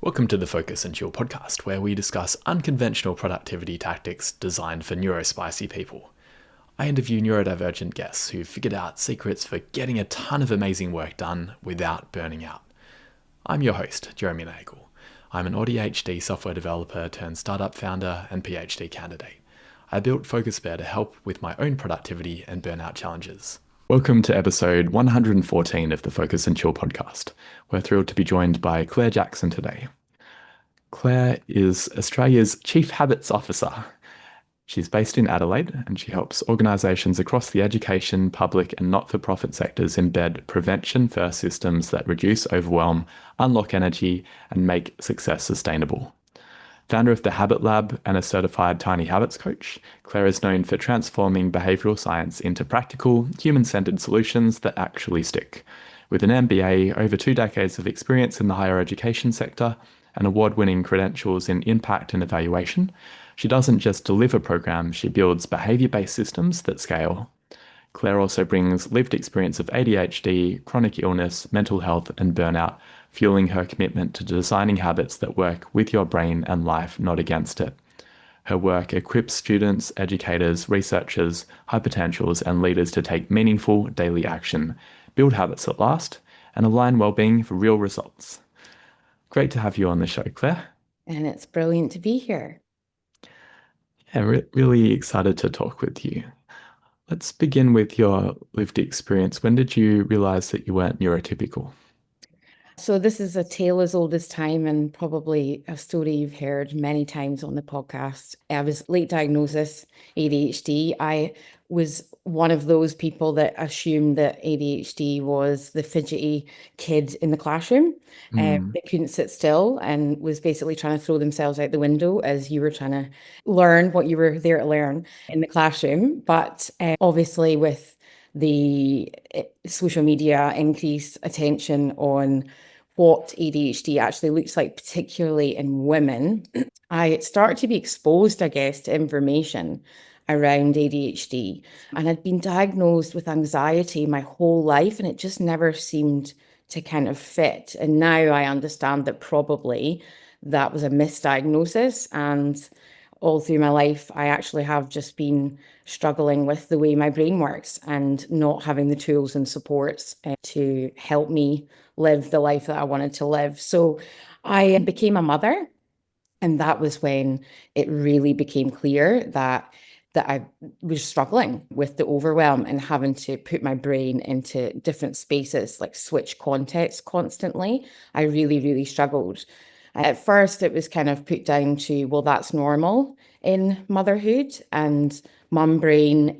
Welcome to the Focus and Chill podcast, where we discuss unconventional productivity tactics designed for neurospicy people. I interview neurodivergent guests who've figured out secrets for getting a ton of amazing work done without burning out. I'm your host, Jeremy Nagel. I'm an ADHD software developer turned startup founder and PhD candidate. I built FocusBear to help with my own productivity and burnout challenges. Welcome to episode 114 of the Focus and Chill podcast. We're thrilled to be joined by Claire Jackson today. Claire is Australia's Chief Habits Officer. She's based in Adelaide and she helps organisations across the education, public and not-for-profit sectors embed prevention-first systems that reduce overwhelm, unlock energy and make success sustainable. Founder of the Habit Lab and a certified Tiny Habits coach, Claire is known for transforming behavioural science into practical, human-centred solutions that actually stick. With an MBA, over 2 decades of experience in the higher education sector, and award-winning credentials in impact and evaluation, she doesn't just deliver programs, she builds behaviour-based systems that scale. Claire also brings lived experience of ADHD, chronic illness, mental health, and burnout, fueling her commitment to designing habits that work with your brain and life, not against it. Her work equips students, educators, researchers, high potentials, and leaders to take meaningful daily action, build habits that last, and align well-being for real results. Great to have you on the show, Claire. And it's brilliant to be here. Yeah, really excited to talk with you. Let's begin with your lived experience. When did you realize that you weren't neurotypical? So this is a tale as old as time and probably a story you've heard many times on the podcast. I was late diagnosis ADHD. I was one of those people that assumed that ADHD was the fidgety kid in the classroom that couldn't sit still and was basically trying to throw themselves out the window as you were trying to learn what you were there to learn in the classroom. But obviously with the social media increased attention on what ADHD actually looks like, particularly in women, I started to be exposed, I guess, to information around ADHD. And I'd been diagnosed with anxiety my whole life, and it just never seemed to kind of fit. And now I understand that probably that was a misdiagnosis. And all through my life, I actually have just been struggling with the way my brain works and not having the tools and supports to help me live the life that I wanted to live. So I became a mother, and that was when it really became clear that I was struggling with the overwhelm and having to put my brain into different spaces, like switch context constantly. I really, really struggled. At first, it was kind of put down to, well, that's normal in motherhood and mum brain,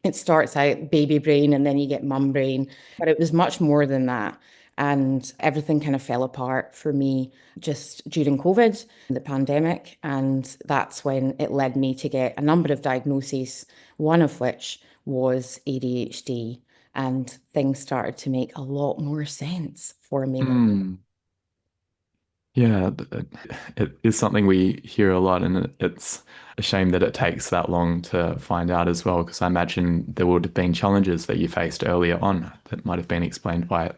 it starts out baby brain and then you get mum brain. But it was much more than that. And everything kind of fell apart for me just during COVID, the pandemic. And that's when it led me to get a number of diagnoses, one of which was ADHD. And things started to make a lot more sense for me. Yeah, it is something we hear a lot, and it's a shame that it takes that long to find out as well, because I imagine there would have been challenges that you faced earlier on that might have been explained by it.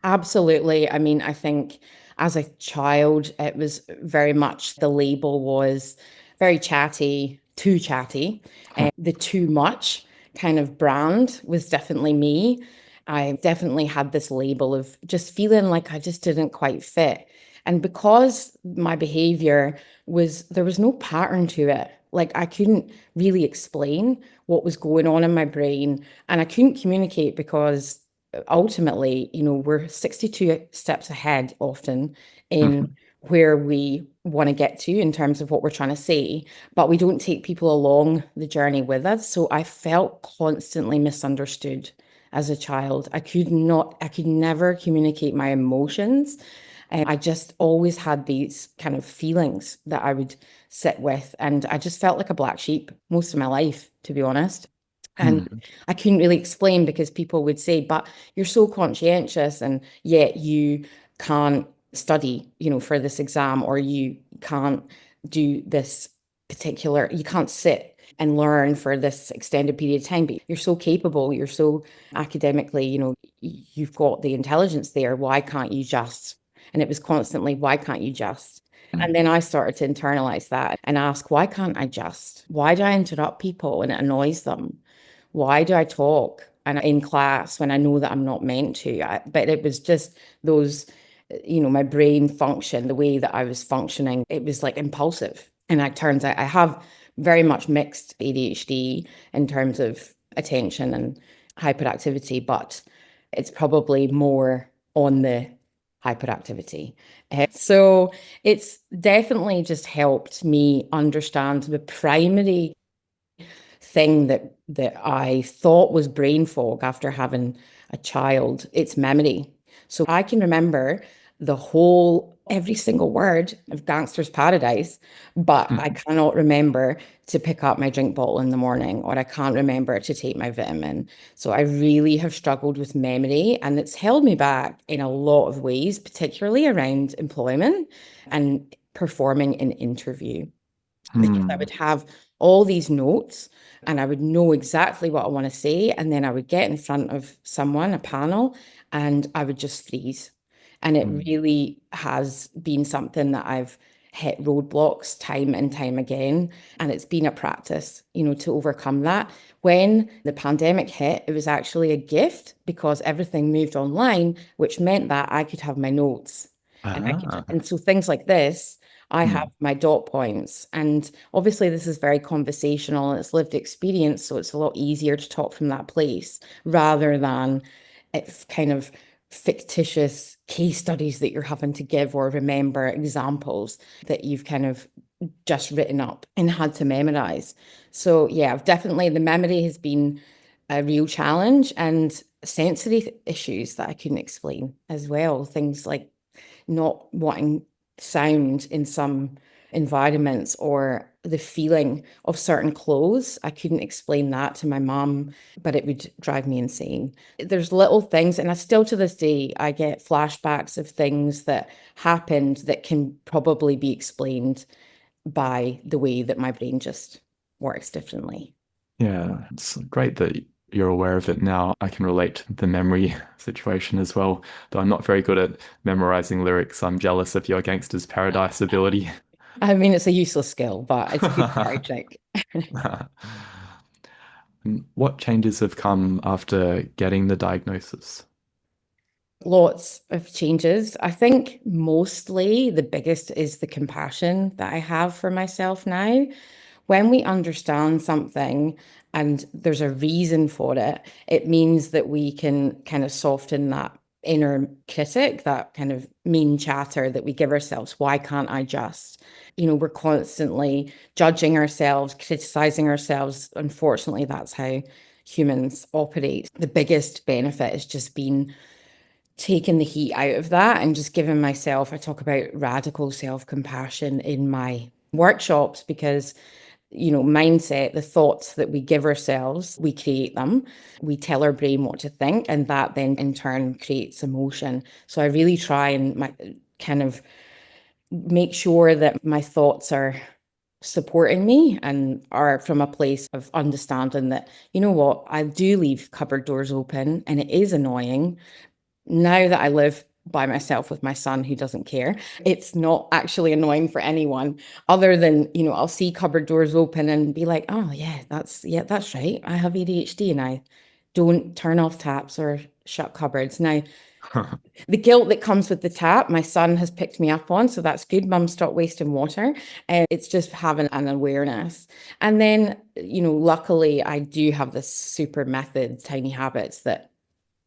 Absolutely. I mean, I think as a child, it was very much the label was very chatty, too chatty. And the too much kind of brand was definitely me. I definitely had this label of just feeling like I just didn't quite fit. And because my behavior there was no pattern to it. Like I couldn't really explain what was going on in my brain, and I couldn't communicate because ultimately, we're 62 steps ahead often in where we want to get to in terms of what we're trying to say, but we don't take people along the journey with us. So I felt constantly misunderstood as a child. I could never communicate my emotions. And I just always had these kind of feelings that I would sit with. And I just felt like a black sheep most of my life, to be honest. And Mm. I couldn't really explain because people would say, but you're so conscientious and yet you can't study, for this exam, or you can't do this you can't sit and learn for this extended period of time, but you're so capable, you're so academically, you've got the intelligence there. Why can't you just And it was constantly, why can't you just? Mm. And then I started to internalize that and ask, why can't I just? Why do I interrupt people and it annoys them? Why do I talk and in class when I know that I'm not meant to? But it was just those, my brain function, the way that I was functioning, it was like impulsive. And it turns out I have very much mixed ADHD in terms of attention and hyperactivity, but it's probably more on the hyperactivity. So it's definitely just helped me understand the primary thing that I thought was brain fog after having a child. It's memory. So I can remember every single word of Gangster's Paradise, but I cannot remember to pick up my drink bottle in the morning, or I can't remember to take my vitamin. So I really have struggled with memory, and it's held me back in a lot of ways, particularly around employment and performing an interview, because I Mm. would have all these notes and I would know exactly what I want to say. And then I would get in front of someone, a panel, and I would just freeze. And it Mm. really has been something that I've hit roadblocks time and time again. And it's been a practice, to overcome that. When the pandemic hit, it was actually a gift because everything moved online, which meant that I could have my notes Ah. and so things like this, I have Mm. my dot points. And obviously, this is very conversational and it's lived experience. So it's a lot easier to talk from that place rather than it's kind of fictitious case studies that you're having to give or remember examples that you've kind of just written up and had to memorize. So, yeah, definitely the memory has been a real challenge and sensory issues that I couldn't explain as well. Things like not wanting sound in some environments or the feeling of certain clothes. I couldn't explain that to my mum, but it would drive me insane. There's little things, and I still to this day, I get flashbacks of things that happened that can probably be explained by the way that my brain just works differently. Yeah, it's great that you're aware of it now. I can relate to the memory situation as well, though I'm not very good at memorizing lyrics. I'm jealous of your Gangster's Paradise ability. I mean, it's a useless skill, but it's a good party trick. And what changes have come after getting the diagnosis? Lots of changes. I think mostly the biggest is the compassion that I have for myself now. When we understand something and there's a reason for it, it means that we can kind of soften that inner critic, that kind of mean chatter that we give ourselves. Why can't I just? We're constantly judging ourselves, criticizing ourselves. Unfortunately, that's how humans operate. The biggest benefit has just been taking the heat out of that and just giving myself, I talk about radical self-compassion in my workshops because mindset, the thoughts that we give ourselves, we create them. We tell our brain what to think, and that then in turn creates emotion. So I really try and kind of make sure that my thoughts are supporting me and are from a place of understanding that, what, I do leave cupboard doors open and it is annoying. Now that I live by myself with my son who doesn't care, it's not actually annoying for anyone other than, I'll see cupboard doors open and be like, oh that's right. I have ADHD and I don't turn off taps or shut cupboards. Now, the guilt that comes with the tap, my son has picked me up on, so that's good. Mum, stop wasting water. And it's just having an awareness. And then, luckily I do have this super method, Tiny Habits, that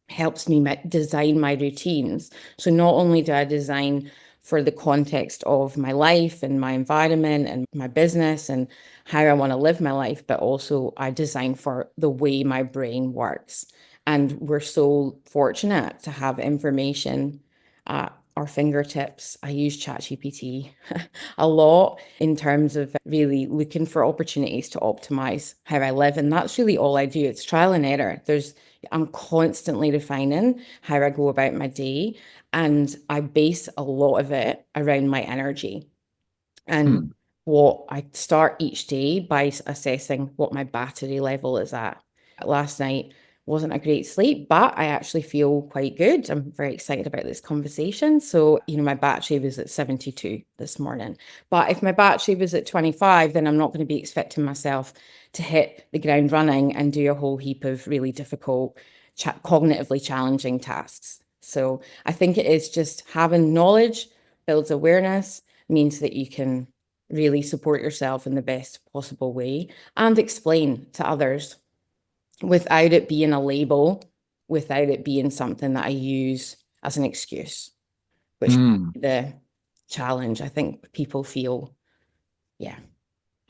helps me design my routines. So not only do I design for the context of my life and my environment and my business and how I want to live my life, but also I design for the way my brain works. And we're so fortunate to have information at our fingertips. I use ChatGPT a lot in terms of really looking for opportunities to optimize how I live. And that's really all I do. It's trial and error. I'm constantly refining how I go about my day. And I base a lot of it around my energy. And Hmm. what I start each day by assessing what my battery level is at. Last night, wasn't a great sleep, but I actually feel quite good. I'm very excited about this conversation. So, my battery was at 72 this morning. But if my battery was at 25, then I'm not going to be expecting myself to hit the ground running and do a whole heap of really difficult, cognitively challenging tasks. So I think it is just having knowledge builds awareness, means that you can really support yourself in the best possible way and explain to others without it being a label, without it being something that I use as an excuse, which Mm. the challenge I think people feel. Yeah.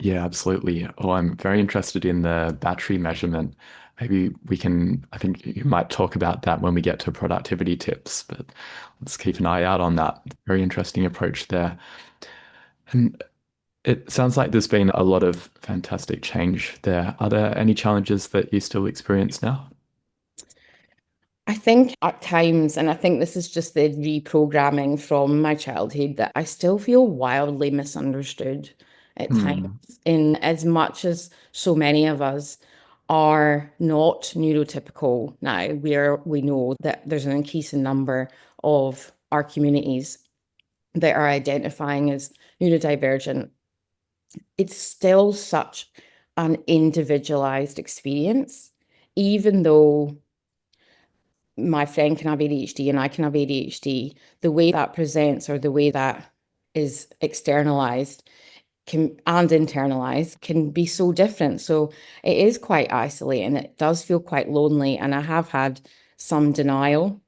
Yeah, absolutely. Oh, I'm very interested in the battery measurement. Maybe we can, I think you might talk about that when we get to productivity tips, but let's keep an eye out on that. Very interesting approach there. And it sounds like there's been a lot of fantastic change there. Are there any challenges that you still experience now? I think at times, and I think this is just the reprogramming from my childhood, that I still feel wildly misunderstood at times. Mm. In as much as so many of us are not neurotypical now, we know that there's an increasing number of our communities that are identifying as neurodivergent. It's still such an individualized experience, even though my friend can have ADHD and I can have ADHD, the way that presents or the way that is externalized and internalized can be so different. So it is quite isolating. It does feel quite lonely. And I have had some denial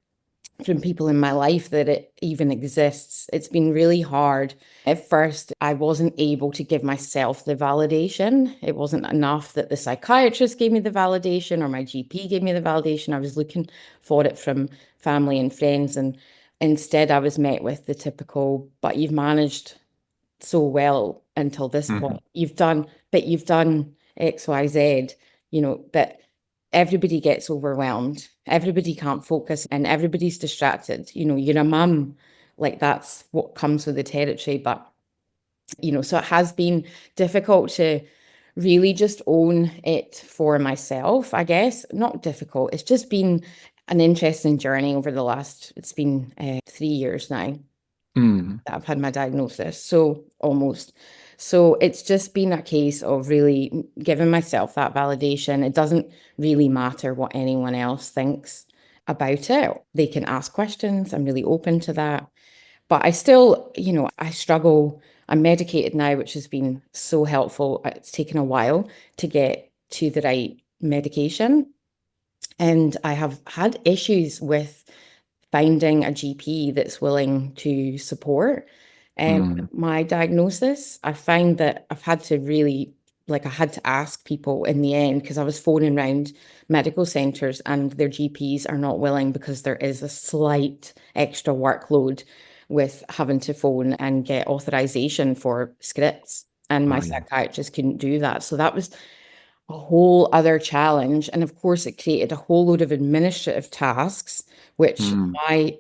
from people in my life that it even exists. It's been really hard. At first, I wasn't able to give myself the validation. It wasn't enough that the psychiatrist gave me the validation or my GP gave me the validation. I was looking for it from family and friends. And instead, I was met with the typical, but you've managed so well until this Mhm. point. You've done X, Y, Z, but everybody gets overwhelmed. Everybody can't focus and everybody's distracted. You're a mum, like that's what comes with the territory. But, so it has been difficult to really just own it for myself, I guess. Not difficult. It's just been an interesting journey over it's been 3 years now Mm. that I've had my diagnosis. So almost. So it's just been a case of really giving myself that validation. It doesn't really matter what anyone else thinks about it. They can ask questions. I'm really open to that. But I still, I struggle. I'm medicated now, which has been so helpful. It's taken a while to get to the right medication. And I have had issues with finding a GP that's willing to support Mm. my diagnosis. I find that I've had to really, like, I had to ask people in the end because I was phoning around medical centres and their GPs are not willing because there is a slight extra workload with having to phone and get authorization for scripts. And my Oh, yeah. psychiatrist couldn't do that. So that was a whole other challenge. And of course, it created a whole load of administrative tasks, which Mm. my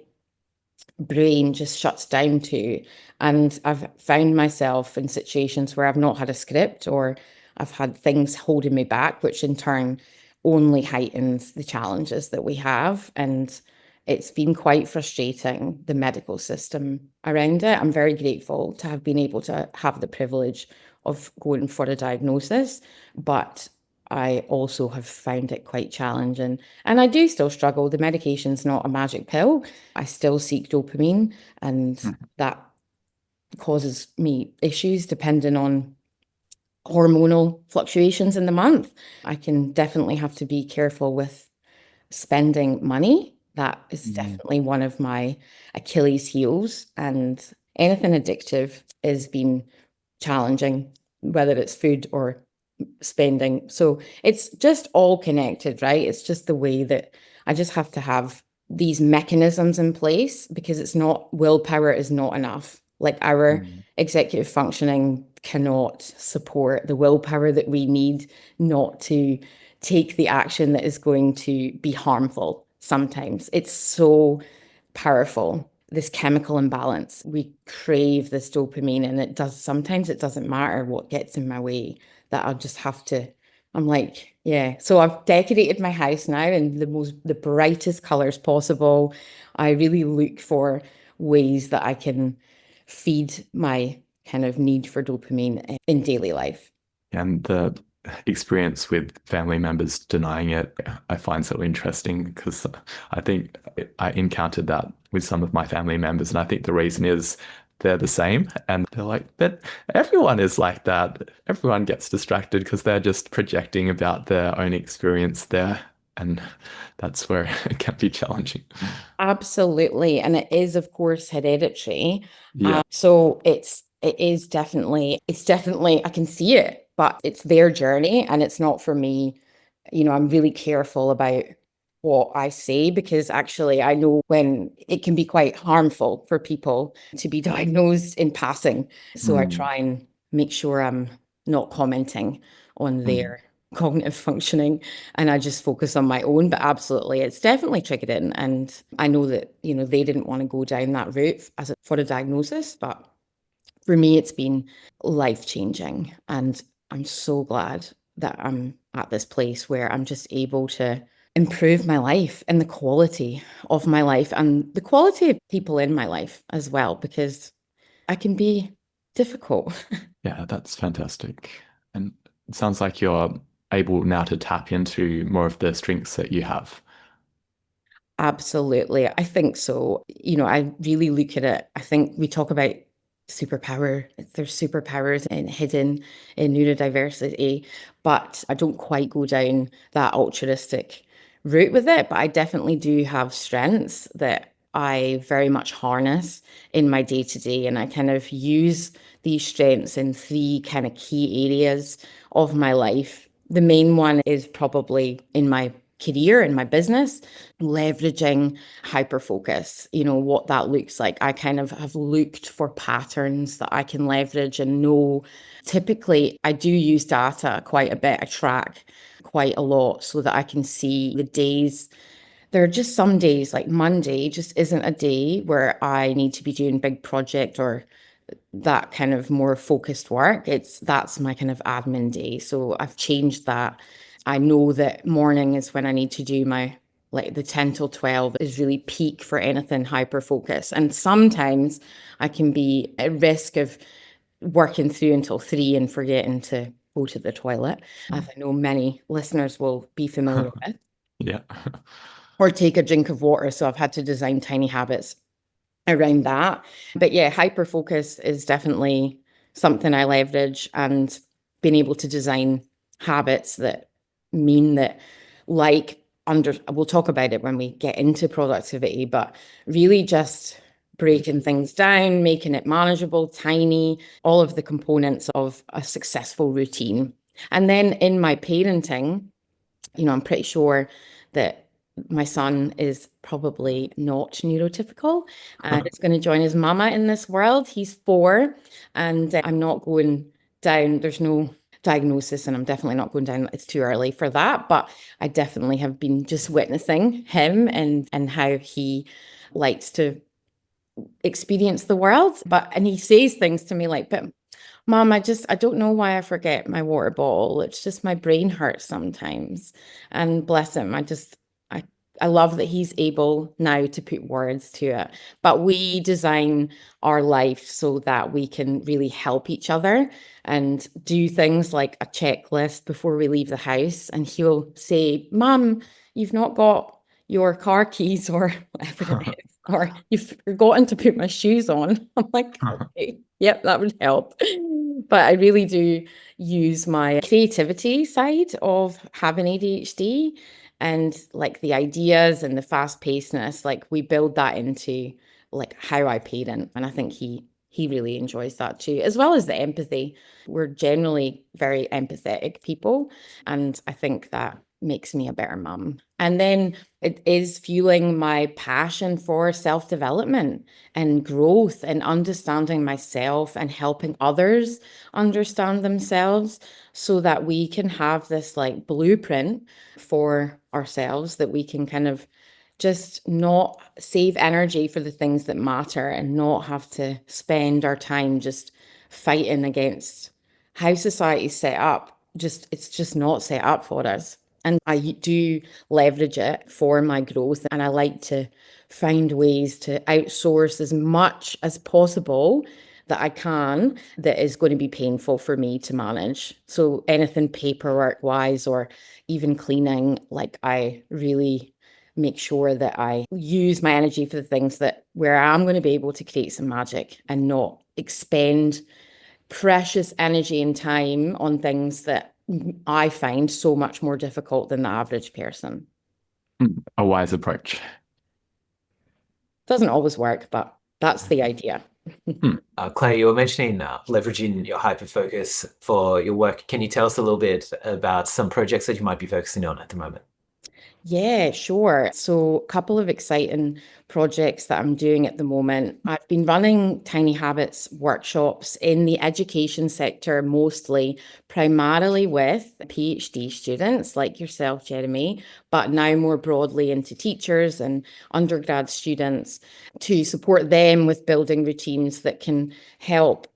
brain just shuts down to. And I've found myself in situations where I've not had a script or I've had things holding me back, which in turn only heightens the challenges that we have. And it's been quite frustrating, the medical system around it. I'm very grateful to have been able to have the privilege of going for a diagnosis, but I also have found it quite challenging. And I do still struggle. The medication's not a magic pill. I still seek dopamine, and Mhm. that causes me issues depending on hormonal fluctuations in the month. I can definitely have to be careful with spending money. That is Mm. definitely one of my Achilles heels, and anything addictive has been challenging, whether it's food or spending. So it's just all connected, right? It's just the way that I just have to have these mechanisms in place because it's not willpower is not enough. Like our Mm. executive functioning cannot support the willpower that we need not to take the action that is going to be harmful sometimes. It's so powerful, this chemical imbalance. We crave this dopamine, and sometimes it doesn't matter what gets in my way, that I'll just have to I'm like, yeah. So I've decorated my house now in the brightest colors possible. I really look for ways that I can feed my kind of need for dopamine in daily life. And the experience with family members denying it, I find so interesting because I think I encountered that with some of my family members. And I think the reason is they're the same. And they're like, but everyone is like that. Everyone gets distracted because they're just projecting about their own experience there. And that's where it can be challenging. Absolutely. And it is, of course, hereditary. Yeah. So it's definitely, I can see it, but it's their journey and it's not for me. I'm really careful about what I say because actually I know when it can be quite harmful for people to be diagnosed in passing. So I Mm, try and make sure I'm not commenting on mm, their cognitive functioning and I just focus on my own. But absolutely, it's definitely triggered in. And I know that, they didn't want to go down that route for a diagnosis, but for me, it's been life changing. And I'm so glad that I'm at this place where I'm just able to improve my life and the quality of my life and the quality of people in my life as well, because I can be difficult. yeah, that's fantastic. And it sounds like you're able now to tap into more of the strengths that you have. Absolutely. I think so. I really look at it. I think we talk about superpower. There's superpowers and hidden in neurodiversity, but I don't quite go down that altruistic route with it. But I definitely do have strengths that I very much harness in my day to day. And I kind of use these strengths in three kind of key areas of my life. The main one is probably in my career and my business, leveraging hyper focus, what that looks like. I kind of have looked for patterns that I can leverage and know. Typically, I do use data quite a bit. I track quite a lot so that I can see the days. There are just some days, like Monday, just isn't a day where I need to be doing big project or that kind of more focused work. That's my kind of admin day. So I've changed that. I know that morning is when I need to do my like the 10 till 12 is really peak for anything hyper focus. And sometimes I can be at risk of working through until 3 and forgetting to go to the toilet, as I know many listeners will be familiar with, Yeah. or take a drink of water. So I've had to design tiny habits around that. But yeah, hyper focus is definitely something I leverage and being able to design habits that mean that we'll talk about it when we get into productivity, but really just breaking things down, making it manageable, tiny, all of the components of a successful routine. And then in my parenting, I'm pretty sure that my son is probably not neurotypical and is going to join his mama in this world. He's 4, and I'm not going down, there's no diagnosis, and I'm definitely not going down, it's too early for that. But I definitely have been just witnessing him and how he likes to experience the world. And he says things to me like, but Mom, I don't know why I forget my water bottle. It's just my brain hurts sometimes. And bless him, I, I love that he's able now to put words to it. But we design our life so that we can really help each other and do things like a checklist before we leave the house. And he'll say, Mom, you've not got your car keys or whatever it is, or you've forgotten to put my shoes on. I'm like, okay, yep, that would help. But I really do use my creativity side of having ADHD and like the ideas and the fast pacedness, like we build that into like how I parent. And I think he really enjoys that too, as well as the empathy. We're generally very empathetic people. And I think that makes me a better mum. And then it is fueling my passion for self-development and growth and understanding myself and helping others understand themselves so that we can have this like blueprint for ourselves that we can kind of just not save energy for the things that matter and not have to spend our time just fighting against how society's set up. it's just not set up for us. And I do leverage it for my growth. And I like to find ways to outsource as much as possible that I can that is going to be painful for me to manage. So anything paperwork wise or even cleaning, like I really make sure that I use my energy for the things that where I'm going to be able to create some magic and not expend precious energy and time on things that I find so much more difficult than the average person. A wise approach. Doesn't always work, but that's the idea. Claire, you were mentioning leveraging your hyper focus for your work. Can you tell us a little bit about some projects that you might be focusing on at the moment? Yeah, sure. So, a couple of exciting projects that I'm doing at the moment. I've been running Tiny Habits workshops in the education sector, mostly, primarily with PhD students like yourself, Jeremy, but now more broadly into teachers and undergrad students to support them with building routines that can help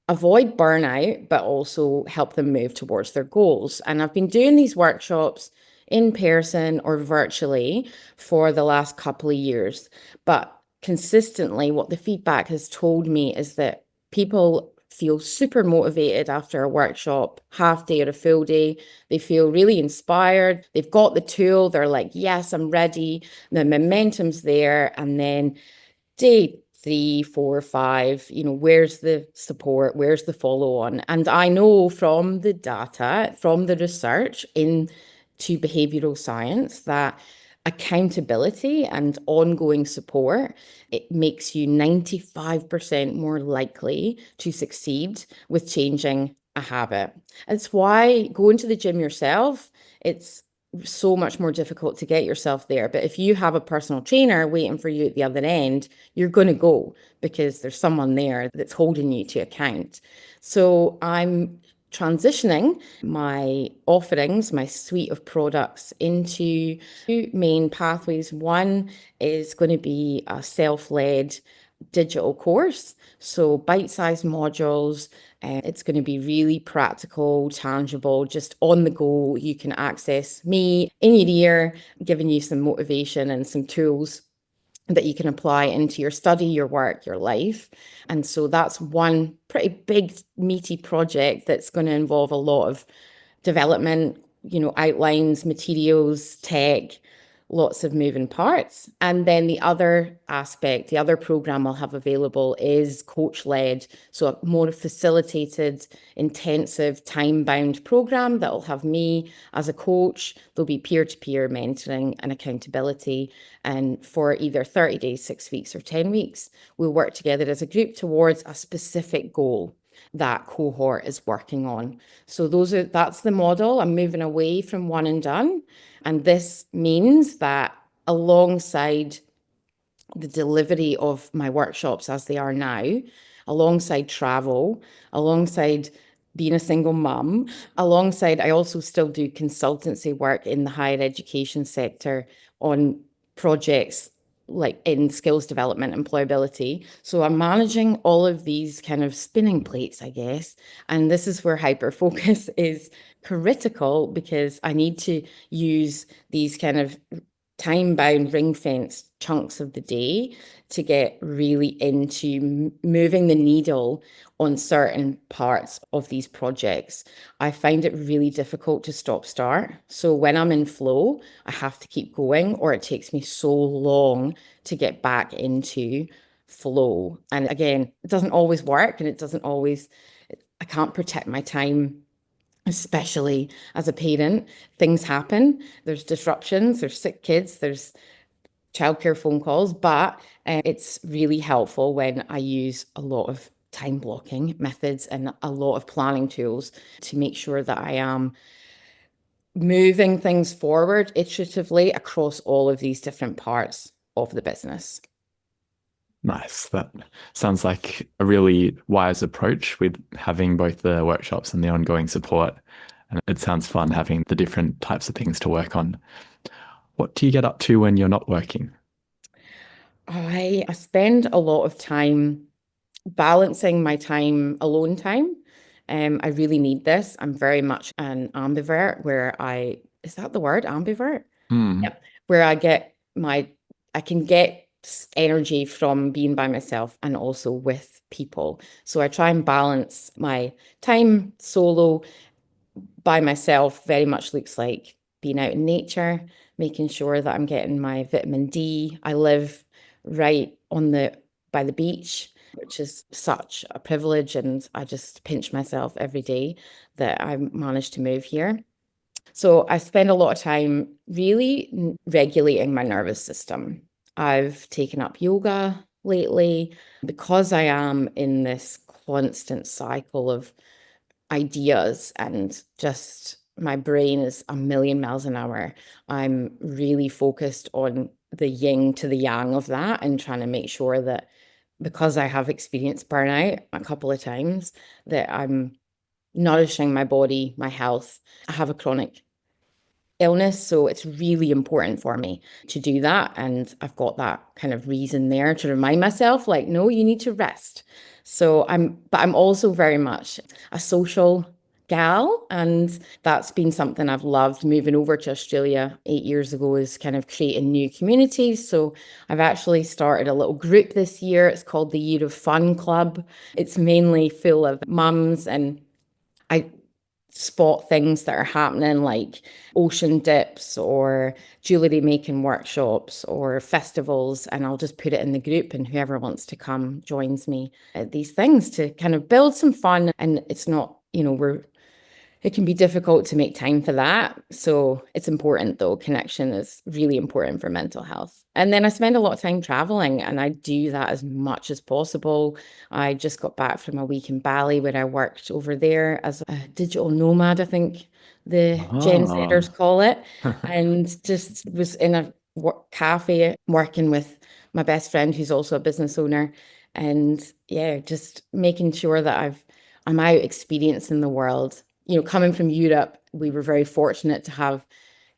avoid burnout, but also help them move towards their goals. And I've been doing these workshops in person or virtually for the last couple of years. But consistently, what the feedback has told me is that people feel super motivated after a workshop, half day or a full day. They feel really inspired. They've got the tool. They're like, yes, I'm ready. The momentum's there. And then day 3, 4, 5, where's the support? Where's the follow on? And I know from the data, from the research into behavioral science that accountability and ongoing support, it makes you 95% more likely to succeed with changing a habit. It's why going to the gym yourself, it's so much more difficult to get yourself there. But if you have a personal trainer waiting for you at the other end, you're going to go because there's someone there that's holding you to account. So I'm transitioning my offerings, my suite of products into two main pathways. One is going to be a self-led digital course, so bite-sized modules. It's going to be really practical, tangible, just on the go. You can access me in your ear, giving you some motivation and some tools that you can apply into your study, your work, your life. And so that's one pretty big, meaty project that's going to involve a lot of development, outlines, materials, tech, lots of moving parts. And then the other aspect, the other program I'll have available is coach led. So a more facilitated, intensive, time bound program that will have me as a coach. There'll be peer to peer mentoring and accountability. And for either 30 days, 6 weeks, or 10 weeks, we'll work together as a group towards a specific goal that cohort is working on. So that's the model. I'm moving away from one and done. And this means that alongside the delivery of my workshops as they are now, alongside travel, alongside being a single mum, alongside I also still do consultancy work in the higher education sector on projects like in skills development, employability. So I'm managing all of these kind of spinning plates, I guess. And this is where hyper focus is critical because I need to use these kind of time-bound ring-fence chunks of the day to get really into moving the needle on certain parts of these projects. I find it really difficult to stop-start. So when I'm in flow, I have to keep going, or it takes me so long to get back into flow. And again, it doesn't always work, and I can't protect my time, especially as a parent. Things happen, there's disruptions, there's sick kids, there's childcare phone calls, but it's really helpful when I use a lot of time blocking methods and a lot of planning tools to make sure that I am moving things forward iteratively across all of these different parts of the business. Nice. That sounds like a really wise approach with having both the workshops and the ongoing support. And it sounds fun having the different types of things to work on. What do you get up to when you're not working? I spend a lot of time balancing my time, alone time, I really need this. I'm very much an ambivert where is that the word, ambivert? Yep. Where I can get energy from being by myself and also with people. So I try and balance my time solo by myself. Very much looks like being out in nature, making sure that I'm getting my vitamin D. I live right by the beach, which is such a privilege, and I just pinch myself every day that I managed to move here. So I spend a lot of time really regulating my nervous system. I've taken up yoga lately because I am in this constant cycle of ideas and just my brain is a million miles an hour. I'm really focused on the yin to the yang of that and trying to make sure that, because I have experienced burnout a couple of times, that I'm nourishing my body, my health. I have a chronic illness, so it's really important for me to do that, and I've got that kind of reason there to remind myself, like, no, you need to rest. So I'm also very much a social gal, and that's been something I've loved. Moving over to Australia 8 years ago is kind of creating new communities. So I've actually started a little group this year. It's called the Year of Fun Club. It's mainly full of mums, and I spot things that are happening, like ocean dips or jewelry making workshops or festivals, and I'll just put it in the group, and whoever wants to come joins me at these things to kind of build some fun. And it's not, it can be difficult to make time for that. So it's important, though. Connection is really important for mental health. And then I spend a lot of time traveling, and I do that as much as possible. I just got back from a week in Bali where I worked over there as a digital nomad, I think the Gen Zers call it, and just was in a cafe working with my best friend who's also a business owner. And yeah, just making sure that I'm out experiencing the world. Coming from Europe, we were very fortunate to have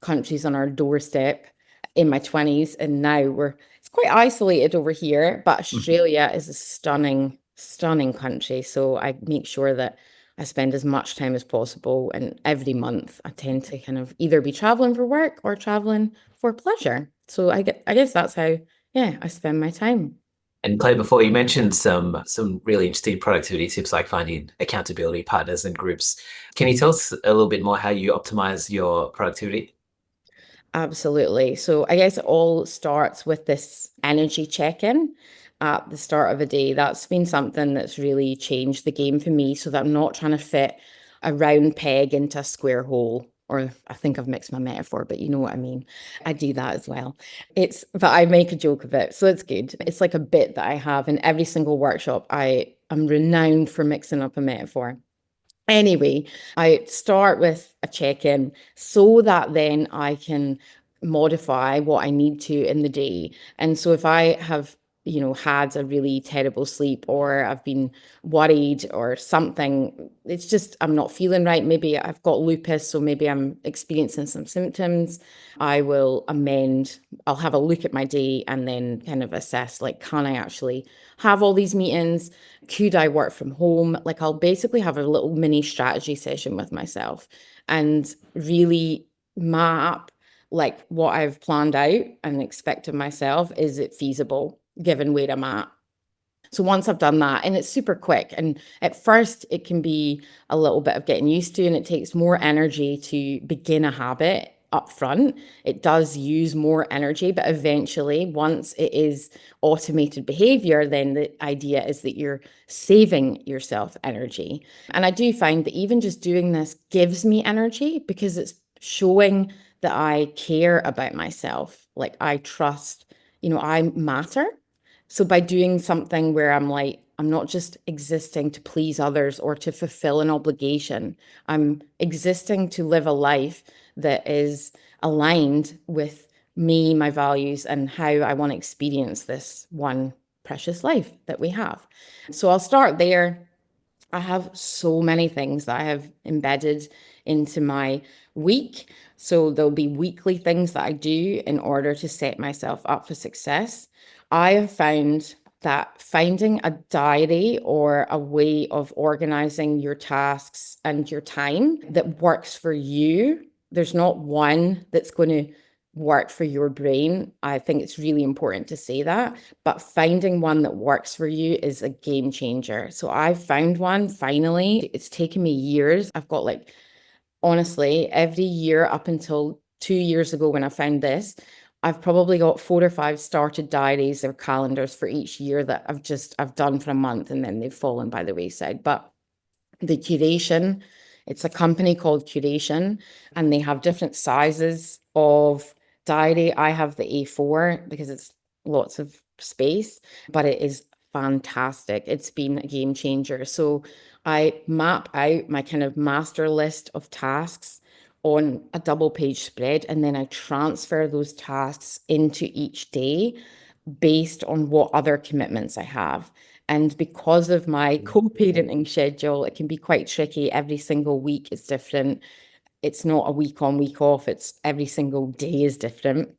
countries on our doorstep in my 20s, and now it's quite isolated over here, but Australia is a stunning, stunning country. So I make sure that I spend as much time as possible, and every month I tend to kind of either be traveling for work or traveling for pleasure. So I guess that's how, I spend my time. And Claire, before you mentioned some really interesting productivity tips like finding accountability partners and groups. Can you tell us a little bit more how you optimize your productivity? Absolutely. So I guess it all starts with this energy check-in at the start of a day. That's been something that's really changed the game for me, so that I'm not trying to fit a round peg into a square hole. Or I think I've mixed my metaphor, but you know what I mean. I do that as well. But I make a joke of it, so it's good. It's like a bit that I have in every single workshop. I'm renowned for mixing up a metaphor. Anyway, I start with a check-in so that then I can modify what I need to in the day. And so if I have, had a really terrible sleep, or I've been worried or something, it's just I'm not feeling right. Maybe I've got lupus, so maybe I'm experiencing some symptoms. I will amend. I'll have a look at my day and then kind of assess, like, can I actually have all these meetings? Could I work from home? Like, I'll basically have a little mini strategy session with myself and really map, like, what I've planned out and expect of myself. Is it feasible given where I'm at? So once I've done that, and it's super quick, and at first it can be a little bit of getting used to, and it takes more energy to begin a habit up front. It does use more energy, but eventually, once it is automated behavior, then the idea is that you're saving yourself energy. And I do find that even just doing this gives me energy because it's showing that I care about myself. Like, I trust, I matter. So by doing something where I'm like, I'm not just existing to please others or to fulfill an obligation, I'm existing to live a life that is aligned with me, my values, and how I want to experience this one precious life that we have. So I'll start there. I have so many things that I have embedded into my week. So there'll be weekly things that I do in order to set myself up for success. I have found that finding a diary or a way of organizing your tasks and your time that works for you. There's not one that's going to work for your brain. I think it's really important to say that, but finding one that works for you is a game changer. So I found one finally. It's taken me years. I've got like, honestly, every year up until 2 years ago when I found this, I've probably got 4 or 5 started diaries or calendars for each year that I've done for a month and then they've fallen by the wayside. But the Curation, it's a company called Curation, and they have different sizes of diary. I have the A4 because it's lots of space, but it is fantastic. It's been a game changer. So I map out my kind of master list of tasks on a double page spread, and then I transfer those tasks into each day based on what other commitments I have. And because of my co-parenting schedule, it can be quite tricky. Every single week is different. It's not a week on, week off. It's every single day is different.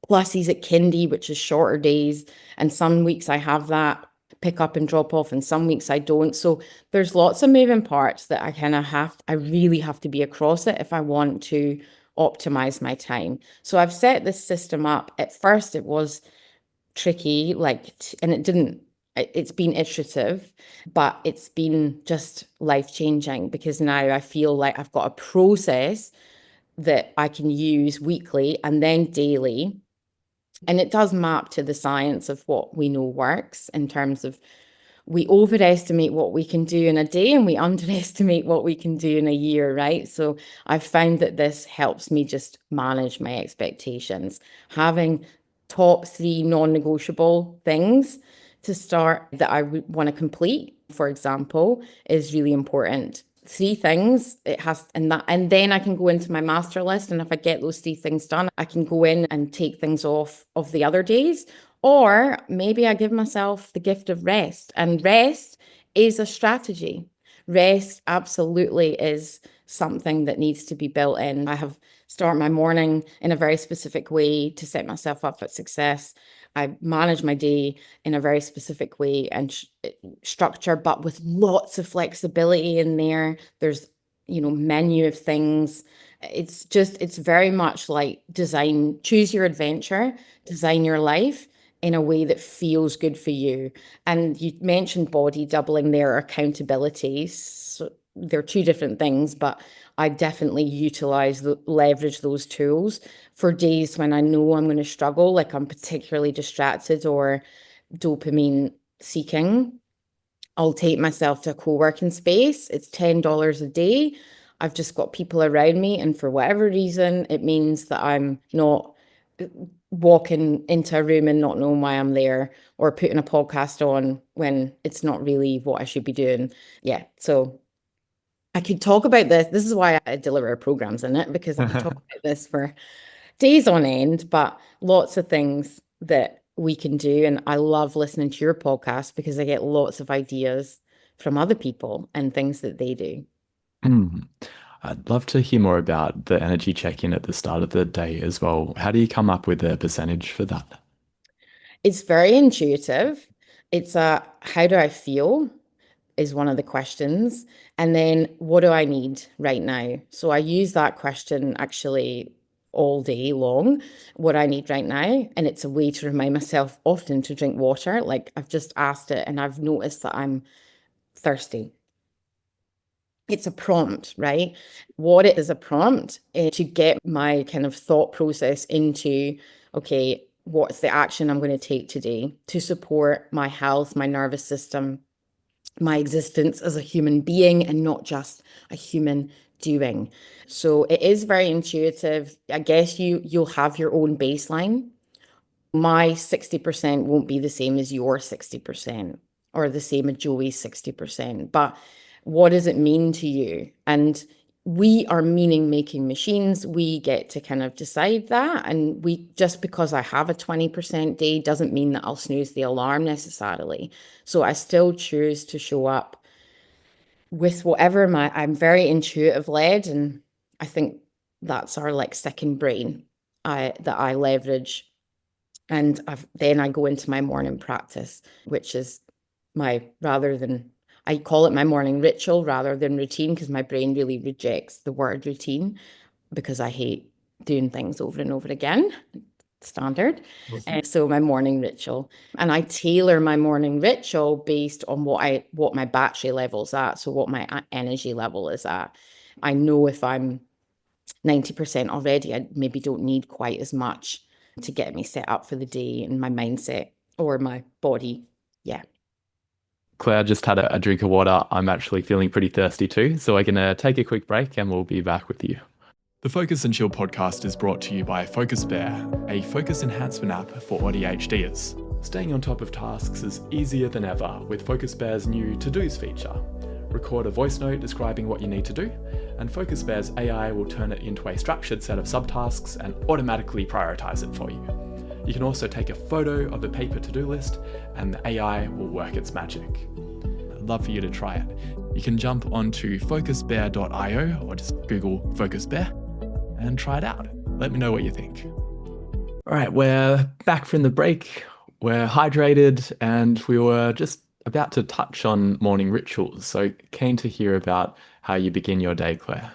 Plus, he's at kindy, which is shorter days. And some weeks I have that pick up and drop off, and some weeks I don't. So there's lots of moving parts that I really have to be across it if I want to optimize my time. So I've set this system up. At first, it was tricky, and it's been iterative, but it's been just life-changing because now I feel like I've got a process that I can use weekly and then daily. And it does map to the science of what we know works in terms of we overestimate what we can do in a day and we underestimate what we can do in a year, right? So I've found that this helps me just manage my expectations. Having top 3 non-negotiable things to start that I would want to complete, for example, is really important. 3 things it has, and then I can go into my master list, and if I get those 3 things done, I can go in and take things off of the other days. Or maybe I give myself the gift of rest, and rest is a strategy. Rest absolutely is something that needs to be built in. I have start my morning in a very specific way to set myself up for success. I manage my day in a very specific way and structure, but with lots of flexibility in there. There's, menu of things. It's very much like choose your adventure, design your life in a way that feels good for you. And you mentioned body doubling there, accountability. So they're 2 different things, but I definitely leverage those tools for days when I know I'm going to struggle, like I'm particularly distracted or dopamine seeking. I'll take myself to a co-working space. It's $10 a day. I've just got people around me, and for whatever reason, it means that I'm not walking into a room and not knowing why I'm there, or putting a podcast on when it's not really what I should be doing. Yeah, so I could talk about this. This is why I deliver programs in it, because I could talk about this for days on end, but lots of things that we can do. And I love listening to your podcast because I get lots of ideas from other people and things that they do. I'd love to hear more about the energy check-in at the start of the day as well. How do you come up with a percentage for that? It's very intuitive. It's how do I feel is one of the questions. And then what do I need right now? So I use that question actually all day long, what I need right now. And it's a way to remind myself often to drink water. Like I've just asked it and I've noticed that I'm thirsty. It's a prompt, right? What it is a prompt to get my kind of thought process into, okay, what's the action I'm going to take today to support my health, my nervous system, my existence as a human being, and not just a human doing. So it is very intuitive. I guess you'll have your own baseline. My 60% won't be the same as your 60% or the same as Joey's 60%. But what does it mean to you? And we are meaning making machines. We get to kind of decide that. And just because I have a 20% day doesn't mean that I'll snooze the alarm necessarily. So I still choose to show up with whatever I'm very intuitive led. And I think that's our like second brain that I leverage And then I go into my morning practice, which is I call it my morning ritual rather than routine, because my brain really rejects the word routine because I hate doing things over and over again. Standard. So my morning ritual, and I tailor my morning ritual based on what my battery level's at. So what my energy level is at. I know if I'm 90% already, I maybe don't need quite as much to get me set up for the day and my mindset or my body. Yeah. Claire just had a drink of water. I'm actually feeling pretty thirsty too, so we're going to take a quick break and we'll be back with you. The Focus and Chill podcast is brought to you by Focus Bear, a focus enhancement app for ADHDers. Staying on top of tasks is easier than ever with Focus Bear's new To-Dos feature. Record a voice note describing what you need to do, and Focus Bear's AI will turn it into a structured set of subtasks and automatically prioritize it for you. You can also take a photo of the paper to-do list, and the AI will work its magic. I'd love for you to try it. You can jump onto focusbear.io or just Google Focus Bear and try it out. Let me know what you think. All right, we're back from the break. We're hydrated and we were just about to touch on morning rituals. So keen to hear about how you begin your day, Claire.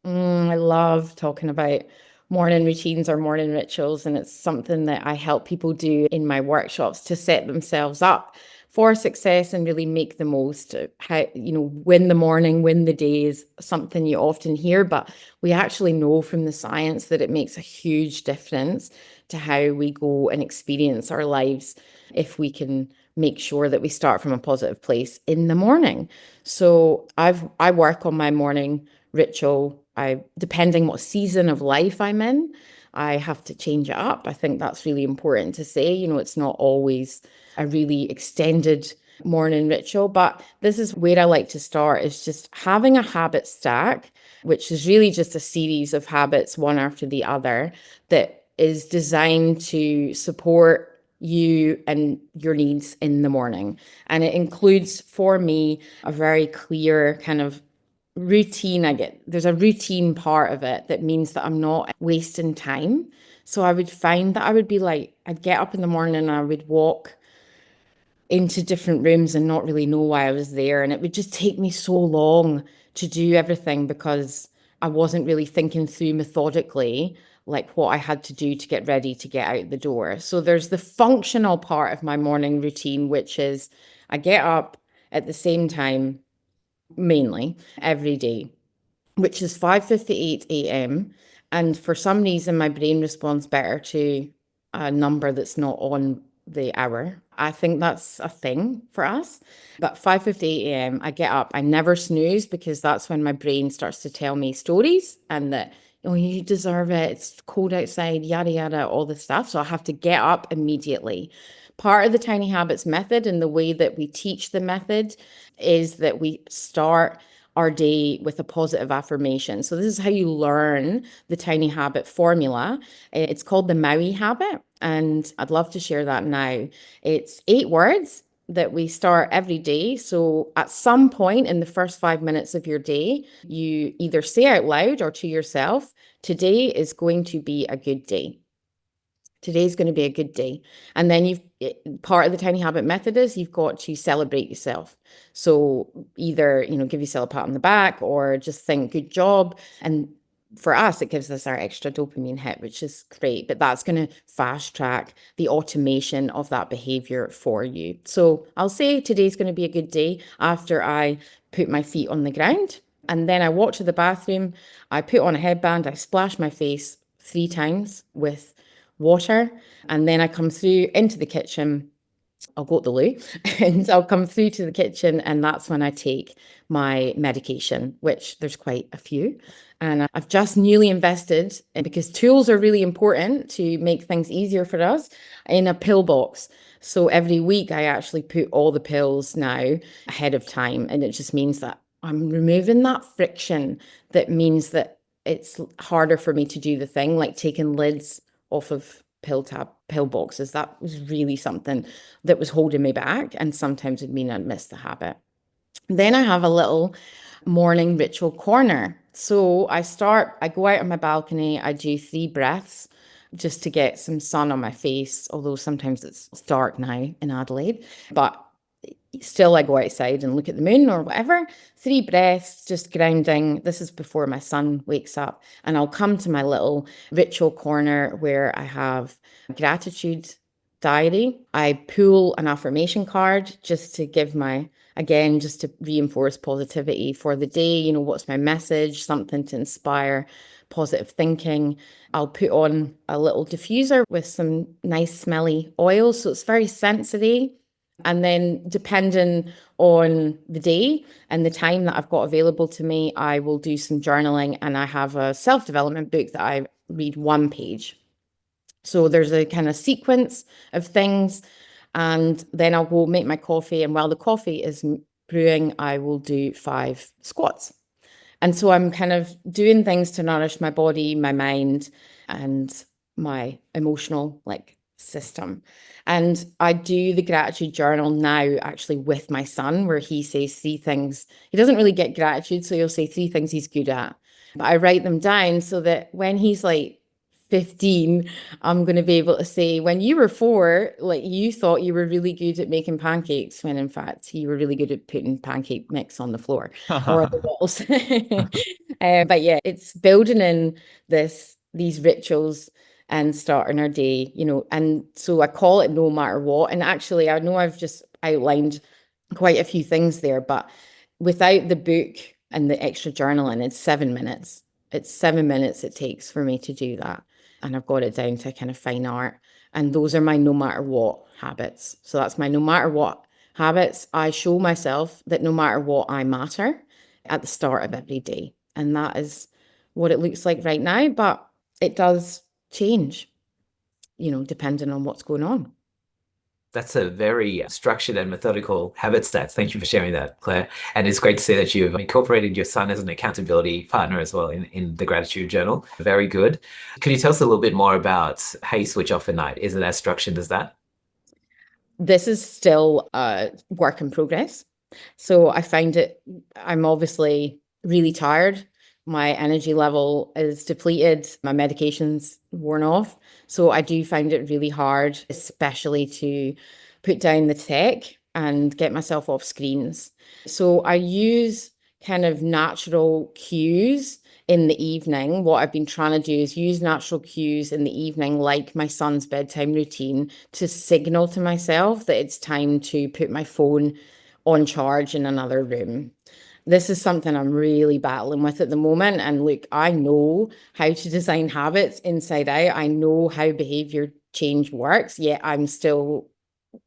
I love talking about morning routines or morning rituals, and it's something that I help people do in my workshops to set themselves up for success and really make the most. Win the morning, win the day is something you often hear, but we actually know from the science that it makes a huge difference to how we go and experience our lives if we can make sure that we start from a positive place in the morning. So I work on my morning ritual. Depending what season of life I'm in, I have to change it up. I think that's really important to say. It's not always a really extended morning ritual, but this is where I like to start, is just having a habit stack, which is really just a series of habits, one after the other, that is designed to support you and your needs in the morning. And it includes, for me, a very clear kind of routine. There's a routine part of it that means that I'm not wasting time. So I would find that I'd get up in the morning and I would walk into different rooms and not really know why I was there. And it would just take me so long to do everything because I wasn't really thinking through methodically like what I had to do to get ready to get out the door. So there's the functional part of my morning routine, which is I get up at the same time, mainly every day, which is 5:58 a.m. And for some reason, my brain responds better to a number that's not on the hour. I think that's a thing for us. But 5:58 a.m., I get up. I never snooze because that's when my brain starts to tell me stories and that, you deserve it. It's cold outside, yada, yada, all this stuff. So I have to get up immediately. Part of the Tiny Habits method and the way that we teach the method is that we start our day with a positive affirmation. So this is how you learn the Tiny Habit formula. It's called the Maui Habit, and I'd love to share that now. It's 8 words that we start every day. So at some point in the first 5 minutes of your day, you either say out loud or to yourself, today is going to be a good day. Today's going to be a good day. And then part of the Tiny Habit method is you've got to celebrate yourself. So either, give yourself a pat on the back or just think, good job. And for us, it gives us our extra dopamine hit, which is great. But that's going to fast track the automation of that behavior for you. So I'll say today's going to be a good day after I put my feet on the ground. And then I walk to the bathroom. I put on a headband. I splash my face 3 times with water, and then I come through into the kitchen. I'll go to the loo and I'll come through to the kitchen, and that's when I take my medication, which there's quite a few. And I've just newly invested, because tools are really important to make things easier for us, in a pill box. So every week I actually put all the pills now ahead of time, and it just means that I'm removing that friction that means that it's harder for me to do the thing, like taking lids off of pill boxes. That was really something that was holding me back, and sometimes it mean I'd miss the habit. Then I have a little morning ritual corner. So I go out on my balcony, I do 3 breaths, just to get some sun on my face, although sometimes it's dark now in Adelaide. But still, I go outside and look at the moon or whatever. 3 breaths, just grounding. This is before my son wakes up. And I'll come to my little ritual corner where I have gratitude diary. I pull an affirmation card just to give again, just to reinforce positivity for the day. You know, what's my message? Something to inspire positive thinking. I'll put on a little diffuser with some nice smelly oils. So it's very sensory. And then depending on the day and the time that I've got available to me, I will do some journaling, and I have a self-development book that I read 1 page. So there's a kind of sequence of things, and then I'll go make my coffee. And while the coffee is brewing, I will do 5 squats. And so I'm kind of doing things to nourish my body, my mind, and my emotional system. And I do the gratitude journal now actually with my son, where he says 3 things. He doesn't really get gratitude, so he'll say 3 things he's good at. But I write them down so that when he's like 15, I'm going to be able to say, when you were 4, you thought you were really good at making pancakes, when in fact you were really good at putting pancake mix on the floor or the walls. But yeah, it's building in these rituals and starting our day, and so I call it no matter what. And actually, I know I've just outlined quite a few things there, but without the book and the extra journaling, it's 7 minutes. It's 7 minutes it takes for me to do that. And I've got it down to kind of fine art. And those are my no matter what habits. So that's my no matter what habits. I show myself that no matter what, I matter at the start of every day. And that is what it looks like right now. But it does change, depending on what's going on. That's a very structured and methodical habit stats. Thank you for sharing that, Claire. And it's great to see that you've incorporated your son as an accountability partner as well in the gratitude journal. Very good. Could you tell us a little bit more about how you switch off at night? Is it as structured as that? This is still a work in progress. So I find I'm obviously really tired. My energy level is depleted. My medication's worn off. So I do find it really hard, especially to put down the tech and get myself off screens. So I use kind of natural cues in the evening. What I've been trying to do is use natural cues in the evening, like my son's bedtime routine, to signal to myself that it's time to put my phone on charge in another room. This is something I'm really battling with at the moment. And look, I know how to design habits inside out. I know how behavior change works, yet I'm still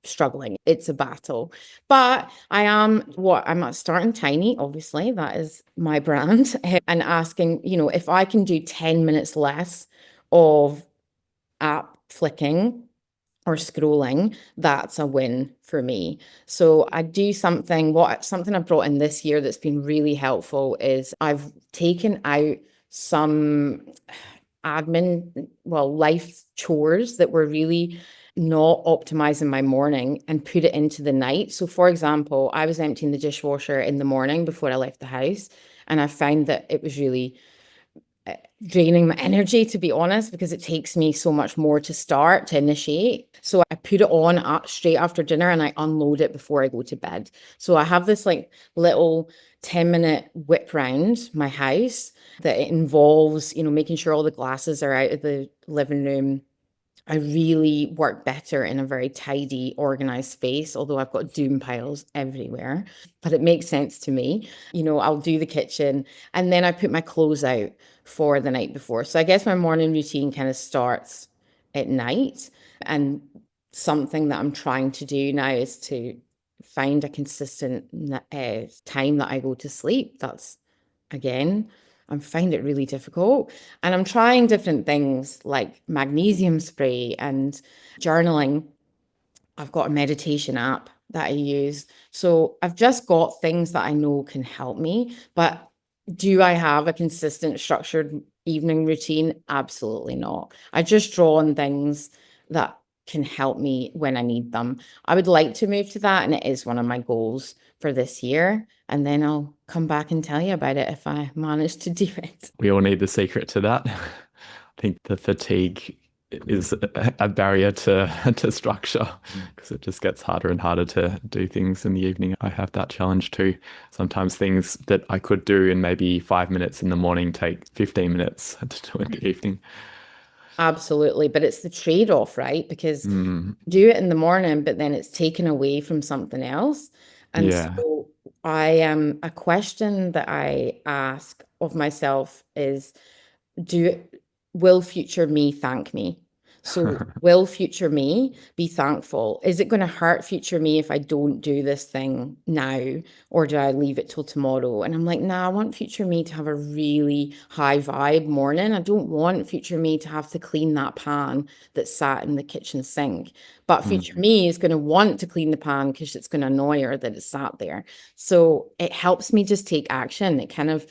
struggling. It's a battle. But I'm starting tiny, obviously. That is my brand. And asking, if I can do 10 minutes less of app flicking or scrolling, that's a win for me. So I do something I've brought in this year that's been really helpful is I've taken out some life chores that were really not optimizing my morning and put it into the night. So for example, I was emptying the dishwasher in the morning before I left the house, and I found that it was really draining my energy, to be honest, because it takes me so much more to initiate. So I put it on straight after dinner and I unload it before I go to bed. So I have this little 10-minute whip round my house that it involves, making sure all the glasses are out of the living room. I really work better in a very tidy, organized space, although I've got doom piles everywhere, but it makes sense to me. I'll do the kitchen and then I put my clothes out for the night before. So I guess my morning routine kind of starts at night. And something that I'm trying to do now is to find a consistent time that I go to sleep. That's, again, I find it really difficult. And I'm trying different things like magnesium spray and journaling. I've got a meditation app that I use. So I've just got things that I know can help me. But do I have a consistent structured evening routine? Absolutely not. I just draw on things that can help me when I need them. I would like to move to that, and it is one of my goals for this year. And then I'll come back and tell you about it if I manage to do it. We all need the secret to that. I think the fatigue is a barrier to structure, because it just gets harder and harder to do things in the evening. I have that challenge too. Sometimes things that I could do in maybe 5 minutes in the morning take 15 minutes to do in the evening. Absolutely. But it's the trade-off, right? Because Mm, do it in the morning, but then it's taken away from something else. And yeah. so I am a question that I ask of myself is, do will future me thank me? So will future me be thankful? Is it going to hurt future me if I don't do this thing now, or do I leave it till tomorrow? And I'm like, nah, I want future me to have a really high vibe morning. I don't want future me to have to clean that pan that sat in the kitchen sink. But future Mm, me is going to want to clean the pan because it's going to annoy her that it sat there. So it helps me just take action. It kind of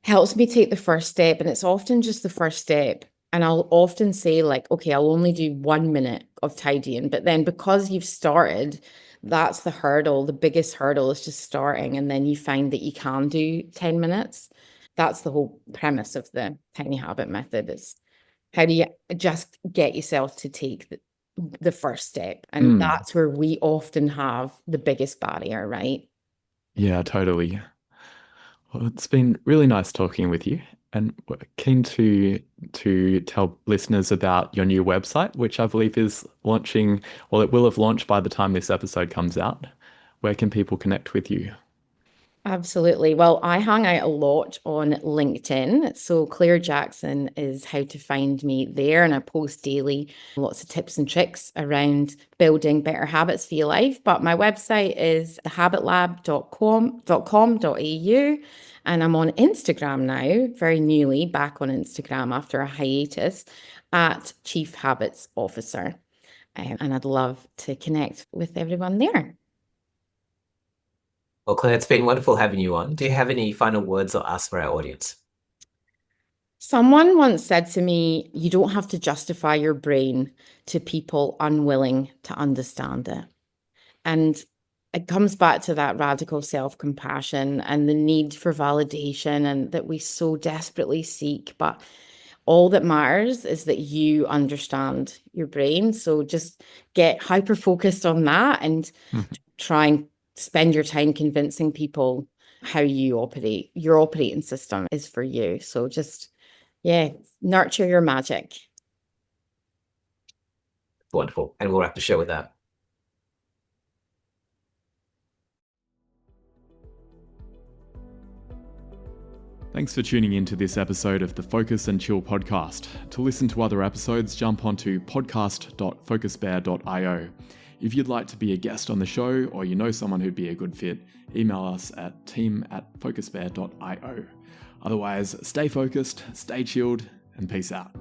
helps me take the first step, and it's often just the first step. And I'll often say, like, okay, I'll only do 1 minute of tidying, but then because you've started, that's the hurdle. The biggest hurdle is just starting, and then you find that you can do 10 minutes. That's the whole premise of the tiny habit method, is how do you just get yourself to take the first step? And mm, that's where we often have the biggest barrier, right? yeah, totally. Well, it's been really nice talking with you, and we're keen to tell listeners about your new website, which I believe is launching. Well, it will have launched by the time this episode comes out. Where can people connect with you? Absolutely. Well, I hang out a lot on LinkedIn. So Claire Jackson is how to find me there. And I post daily lots of tips and tricks around building better habits for your life. But my website is thehabitlab.com.au. And I'm on Instagram now, very newly back on Instagram after a hiatus, at Chief Habits Officer. And I'd love to connect with everyone there. Well, Claire, it's been wonderful having you on. Do you have any final words or asks for our audience? Someone once said to me, you don't have to justify your brain to people unwilling to understand it. And it comes back to that radical self-compassion and the need for validation, and that we so desperately seek. But all that matters is that you understand your brain. So just get hyper focused on that and try and spend your time convincing people how you operate. Your operating system is for you. So just, yeah, nurture your magic. Wonderful. And we'll wrap the show with that. Thanks for tuning in to this episode of the Focus and Chill podcast. To listen to other episodes, jump onto podcast.focusbear.io. If you'd like to be a guest on the show, or you know someone who'd be a good fit, email us at team@focusbear.io. Otherwise, stay focused, stay chilled, and peace out.